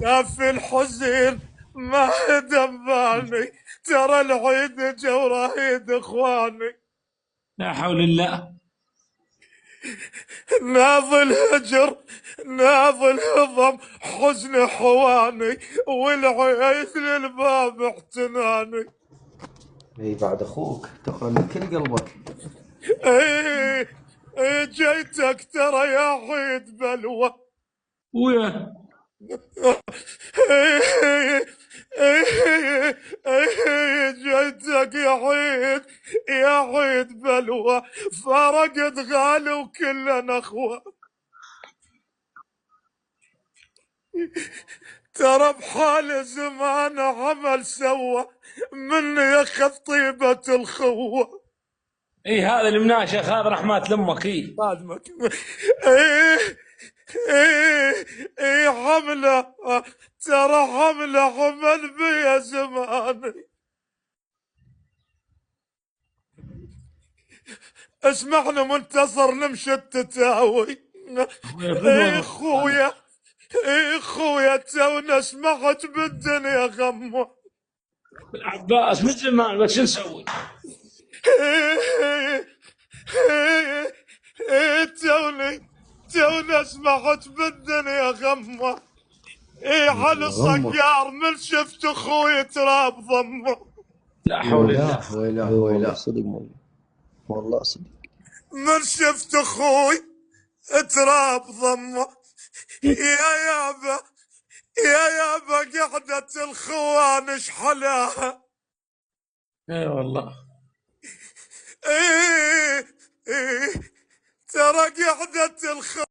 كافي الحزن ما دباني، ترى العيد جورايد اخواني. لا حول الله. ناظل هجر ناظل هضم حزن حواني، والعيد للباب احتناني. اي بعد اخوك تقرا من كل قلبك. ايه ايه جيتك ترى يا عيد بلوى. ويا ايه ايه ايه جيتك يا عيد، يا عيد بلوى. فرقت غالي وكلنا اخوه. ترى بحال زمان عمل سوى، مني ياخذ طيبة الخوة. اي هذا المناشخ هذا رحمات لامك. اي خادمك. ايه ايه ايه حملة، ترى حملة حمل بيا زماني. اسمعنا منتصر نمشي التتاوي. خويا في ايه الوضع. خويا، ايه خويا تونا سمعت بالدنيا غمه. العباس من زمان بس شو نسوي؟ ايه ايه ايه تونا سمعت بالدنيا غمه. ايه على غمه. صقار من شفت اخوي تراب ضمه. لا حول الله. ويلاه ويلاه اي والله ويلاه. صدق والله صدق. من شفت اخوي تراب ضمه. يا يابا يا يابا قعدة الخوان اشحلاها. اي والله. ايه ايه ترى قعدة الخوان